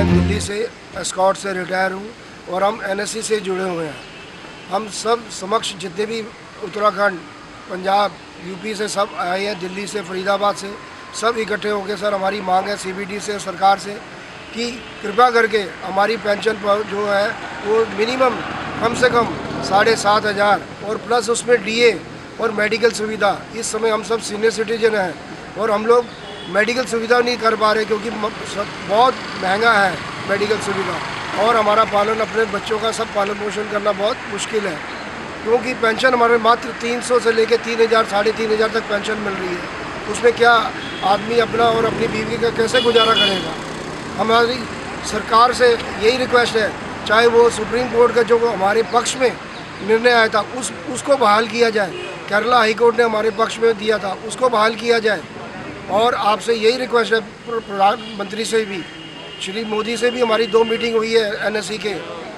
दिल्ली से एस्कॉर्ट से रिटायर हूँ और हम एनएससी से जुड़े हुए हैं। हम सब समक्ष जितने भी उत्तराखंड, पंजाब, यूपी से सब आए हैं, दिल्ली से, फरीदाबाद से, सब इकट्ठे होकर सर हमारी मांग है सीबीडी से, सरकार से कि कृपा करके हमारी पेंशन पर जो है वो मिनिमम कम से कम 7,500 और प्लस उसमें डीए और मेडिकल सुविधा। इस समय हम सब सीनियर सिटीजन हैं और हम लोग मेडिकल सुविधा नहीं कर पा रहे क्योंकि बहुत महंगा है मेडिकल सुविधा, और हमारा पालन, अपने बच्चों का सब पालन पोषण करना बहुत मुश्किल है क्योंकि पेंशन हमारे मात्र 300 से लेकर 3,000, 3,500 तक पेंशन मिल रही है। उसमें क्या आदमी अपना और अपनी बीवी का कैसे गुजारा करेगा। हमारी सरकार से यही रिक्वेस्ट है, चाहे वो सुप्रीम कोर्ट का जो हमारे पक्ष में निर्णय आया था उसको बहाल किया जाए, केरला हाई कोर्ट ने हमारे पक्ष में दिया था उसको बहाल किया जाए। और आपसे यही रिक्वेस्ट है, प्रधानमंत्री से भी, श्री मोदी से भी हमारी 2 मीटिंग हुई है एनएससी के,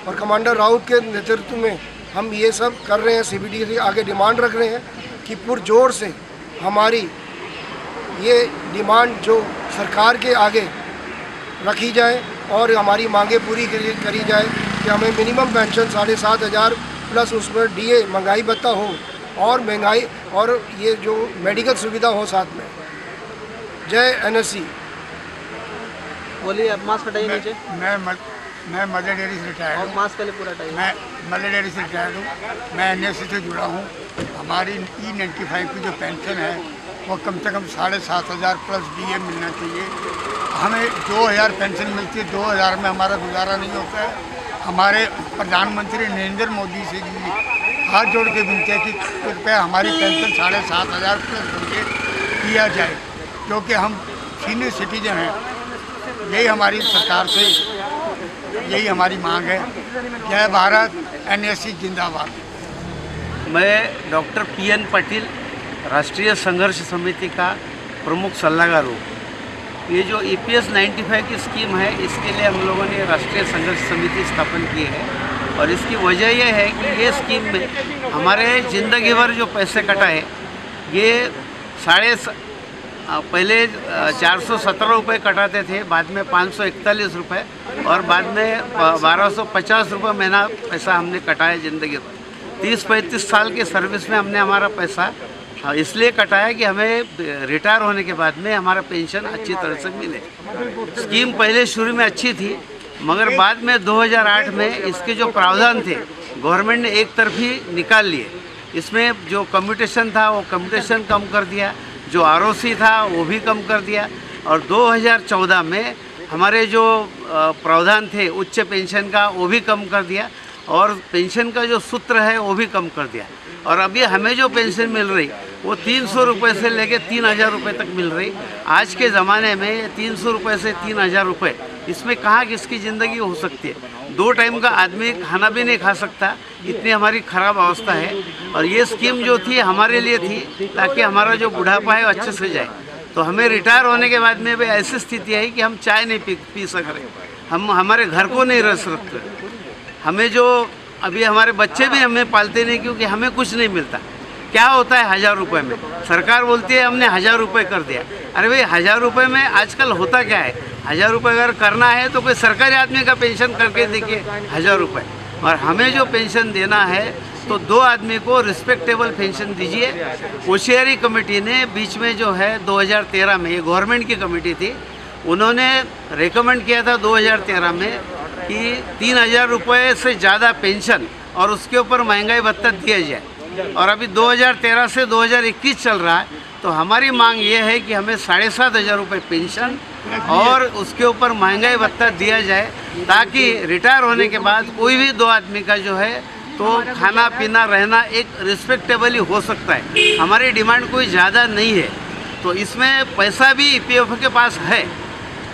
और कमांडर राउत के नेतृत्व में हम ये सब कर रहे हैं। सीबीडी से आगे डिमांड रख रहे हैं कि पुरजोर से हमारी ये डिमांड जो सरकार के आगे रखी जाए और हमारी मांगे पूरी करी जाए कि हमें मिनिमम पेंशन 7,500 प्लस उसमें डीए, महंगाई भत्ता हो और महंगाई और ये जो मेडिकल सुविधा हो साथ में। जय एनएससी। बोलिए, आप मास्क हटाइए नीचे। मैं मदर डेयरी से रिटायर्ड हूँ। मास्क पहले पूरा हटाइए। मैं मदर डेयरी से रिटायर्ड हूँ। मैं एनएससी से जुड़ा हूँ। हमारी E95 की जो पेंशन है वो कम से कम 7,500 प्लस डीए मिलना चाहिए। हमें 2,000 पेंशन मिलती है, 2,000 में हमारा गुजारा नहीं होता है। हमारे प्रधानमंत्री नरेंद्र मोदी से भी हाथ जोड़ के विनती है कि कृपया हमारी पेंशन 7,500 प्लस करके किया जाए, क्योंकि हम सीनियर सिटीजन हैं। यही हमारी सरकार से यही हमारी मांग है। जय भारत, एनएससी जिंदाबाद। मैं डॉक्टर PN पाटिल, राष्ट्रीय संघर्ष समिति का प्रमुख सलाहकार हूँ। ये जो EPS 95 की स्कीम है, इसके लिए हम लोगों ने राष्ट्रीय संघर्ष समिति स्थापन की है और इसकी वजह यह है कि ये स्कीम में हमारे ज़िंदगी भर जो पैसे कटाए, ये पहले 417 रुपये कटाते थे, बाद में 541 रुपये और बाद में 1,250 रुपये महीना पैसा हमने कटाया ज़िंदगी भर। 30-35 साल के सर्विस में हमने हमारा पैसा इसलिए कटाया कि हमें रिटायर होने के बाद में हमारा पेंशन अच्छी तरह से मिले। स्कीम पहले शुरू में अच्छी थी, मगर बाद में 2008 में इसके जो प्रावधान थे गवर्नमेंट ने एक तरफी निकाल लिए। इसमें जो कम्यूटेशन था वो कम्यूटेशन कम कर दिया, जो ROC था वो भी कम कर दिया, और 2014 में हमारे जो प्रावधान थे उच्च पेंशन का वो भी कम कर दिया, और पेंशन का जो सूत्र है वो भी कम कर दिया। और अभी हमें जो पेंशन मिल रही वो 300 रुपये से लेकर 3,000 रुपये तक मिल रही। आज के ज़माने में 300 रुपये से 3,000 रुपये, इसमें कहाँ किसकी ज़िंदगी हो सकती है। 2 टाइम का आदमी खाना भी नहीं खा सकता, इतनी हमारी ख़राब अवस्था है। और ये स्कीम जो थी हमारे लिए थी ताकि हमारा जो बुढ़ापा है वो अच्छे से जाए। तो हमें रिटायर होने के बाद में भी ऐसी स्थिति है कि हम चाय नहीं पी सक रहे, हम हमारे घर को नहीं रह सकते। हमें जो अभी हमारे बच्चे भी हमें पालते नहीं क्योंकि हमें कुछ नहीं मिलता। क्या होता है 1,000 रुपये में? सरकार बोलती है हमने 1,000 रुपये कर दिया। अरे भाई 1,000 रुपये में आजकल होता क्या है? 1,000 रुपये अगर करना है तो कोई सरकारी आदमी का पेंशन करके देखिए 1,000 रुपये। और हमें जो पेंशन देना है तो 2 आदमी को रिस्पेक्टेबल पेंशन दीजिए। होशियारी कमेटी ने बीच में जो है 2013 में, ये गवर्नमेंट की कमेटी थी, उन्होंने रेकमेंड किया था 2013 में कि 3,000 रुपये से ज़्यादा पेंशन और उसके ऊपर महंगाई भत्ता दिया जाए। और अभी 2013 से 2021 चल रहा है, तो हमारी मांग ये है कि हमें 7,500 रुपये पेंशन और उसके ऊपर महंगाई भत्ता दिया जाए, ताकि रिटायर होने के बाद कोई भी 2 आदमी का जो है तो खाना पीना रहना एक रिस्पेक्टेबली हो सकता है। हमारी डिमांड कोई ज़्यादा नहीं है, तो इसमें पैसा भी EPFO के पास है।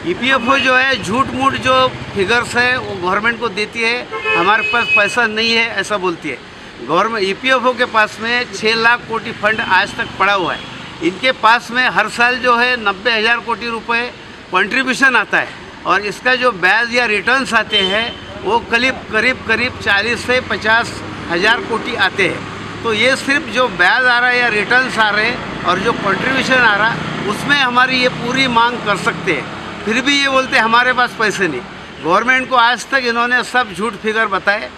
EPFO जो है झूठ मूठ जो फिगर्स है वो गवर्नमेंट को देती है, हमारे पास पैसा नहीं है ऐसा बोलती है गवर्नमेंट। EPFO के पास में 6 लाख कोटी फंड आज तक पड़ा हुआ है। इनके पास में हर साल जो है 90,000 कोटी रुपए कंट्रीब्यूशन आता है, और इसका जो ब्याज या रिटर्न्स आते हैं वो करीब 40 से 50,000 कोटी आते हैं। तो ये सिर्फ जो ब्याज आ रहा है या रिटर्न्स आ रहे हैं और जो कंट्रीब्यूशन आ रहा, उसमें हमारी ये पूरी मांग कर सकते हैं। फिर भी ये बोलते हमारे पास पैसे नहीं। गवर्नमेंट को आज तक इन्होंने सब झूठ फिगर बताए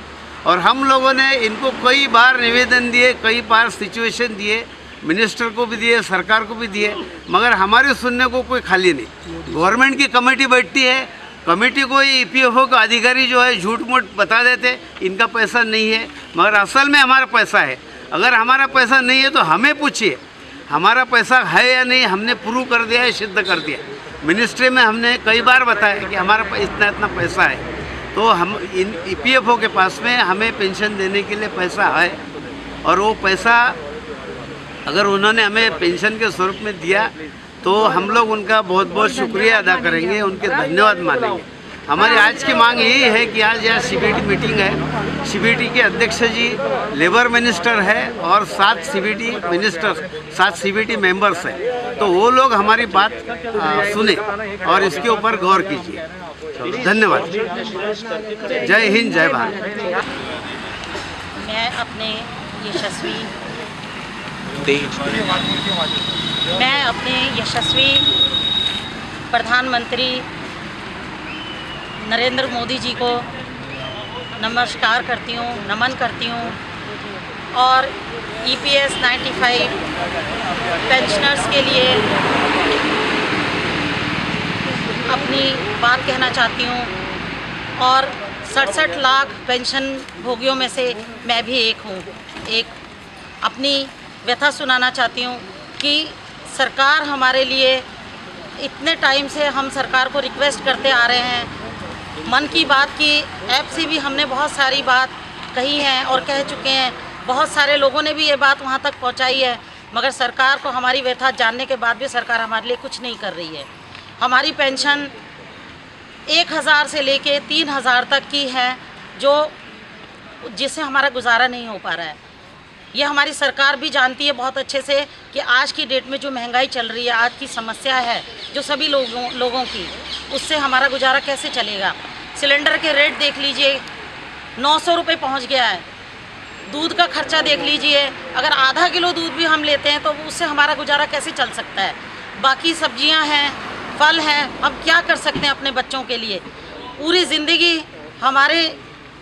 और हम लोगों ने इनको कई बार निवेदन दिए, कई बार सिचुएशन दिए, मिनिस्टर को भी दिए, सरकार को भी दिए, मगर हमारी सुनने को कोई खाली नहीं। गवर्नमेंट की कमेटी बैठती है, कमेटी को EPFO का अधिकारी जो है झूठ मूठ बता देते इनका पैसा नहीं है, मगर असल में हमारा पैसा है। अगर हमारा पैसा नहीं है तो हमें पूछिए हमारा पैसा है या नहीं, हमने प्रूव कर दिया है, सिद्ध कर दिया। मिनिस्ट्री में हमने कई बार बताया कि हमारा इतना पैसा है, तो हम इन EPFO के पास में हमें पेंशन देने के लिए पैसा है और वो पैसा अगर उन्होंने हमें पेंशन के स्वरूप में दिया तो हम लोग उनका बहुत बहुत शुक्रिया अदा करेंगे, उनके धन्यवाद मानेंगे। हमारी आज की मांग यही है कि आज यहाँ CBT मीटिंग है, CBT के अध्यक्ष जी लेबर मिनिस्टर है और 7 CBT मिनिस्टर 7 CBT मेंबर्स हैं, तो वो लोग हमारी बात सुने और इसके ऊपर गौर कीजिए। धन्यवाद। जय हिंद, जय भारत। मैं अपने यशस्वी प्रधानमंत्री नरेंद्र मोदी जी को नमस्कार करती हूँ, नमन करती हूँ और EPS 95 पेंशनर्स के लिए अपनी बात कहना चाहती हूँ और 67 लाख पेंशन भोगियों में से मैं भी एक हूँ। एक अपनी व्यथा सुनाना चाहती हूँ कि सरकार हमारे लिए इतने टाइम से हम सरकार को रिक्वेस्ट करते आ रहे हैं। मन की बात की ऐप से भी हमने बहुत सारी बात कही है और कह चुके हैं, बहुत सारे लोगों ने भी ये बात वहाँ तक पहुँचाई है, मगर सरकार को हमारी व्यथा जानने के बाद भी सरकार हमारे लिए कुछ नहीं कर रही है। हमारी पेंशन 1000 से लेके 3000 तक की है, जो जिससे हमारा गुजारा नहीं हो पा रहा है। ये हमारी सरकार भी जानती है बहुत अच्छे से कि आज की डेट में जो महंगाई चल रही है, आज की समस्या है जो सभी लोगों की, उससे हमारा गुजारा कैसे चलेगा। सिलेंडर के रेट देख लीजिए, 900 रुपये पहुँच गया है। दूध का खर्चा देख लीजिए, अगर आधा किलो दूध भी हम लेते हैं तो उससे हमारा गुजारा कैसे चल सकता है। बाकी सब्जियां हैं, फल हैं, हम क्या कर सकते हैं अपने बच्चों के लिए। पूरी ज़िंदगी हमारे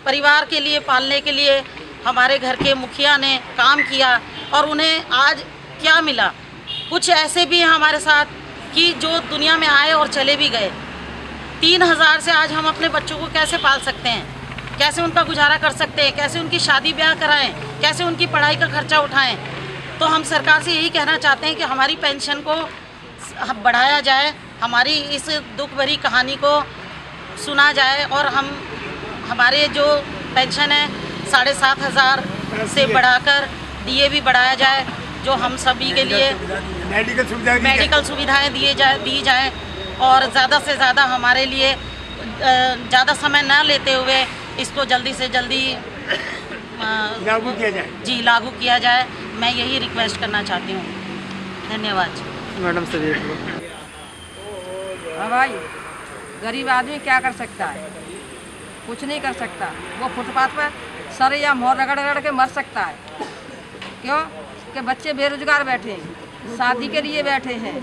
परिवार के लिए पालने के लिए हमारे घर के मुखिया ने काम किया और उन्हें आज क्या मिला। कुछ ऐसे भी हैं हमारे साथ कि जो दुनिया में आए और चले भी गए। 3000 से आज हम अपने बच्चों को कैसे पाल सकते हैं, कैसे उनका गुजारा कर सकते हैं, कैसे उनकी शादी ब्याह कराएं, कैसे उनकी पढ़ाई का खर्चा उठाएं। तो हम सरकार से यही कहना चाहते हैं कि हमारी पेंशन को बढ़ाया जाए, हमारी इस दुख भरी कहानी को सुना जाए और हमारे जो पेंशन है 7500 से बढ़ाकर DA भी बढ़ाया जाए, जो हम सभी के लिए मेडिकल सुविधाएं दी जाए और ज़्यादा से ज़्यादा हमारे लिए ज़्यादा समय न लेते हुए इसको जल्दी से जल्दी लागू किया जाए। जी, लागू किया जाए। मैं यही रिक्वेस्ट करना चाहती हूँ। धन्यवाद। मैडम से हाँ भाई, गरीब आदमी क्या कर सकता है, कुछ नहीं कर सकता। वो फुटपाथ पर सर या मोहर रगड़ रगड़ के मर सकता है। क्यों कि बच्चे बेरोजगार बैठे हैं, शादी के लिए बैठे हैं,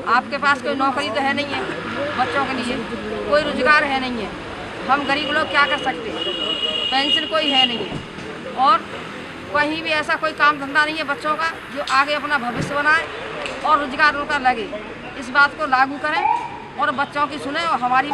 आपके पास कोई नौकरी तो है नहीं है, बच्चों के लिए कोई रोजगार है नहीं है। हम गरीब लोग क्या कर सकते हैं, पेंशन कोई है नहीं है और कहीं भी ऐसा कोई काम धंधा नहीं है बच्चों का जो आगे अपना भविष्य बनाए और रोजगार उनका लगे। इस बात को लागू करें और बच्चों की सुने और हमारी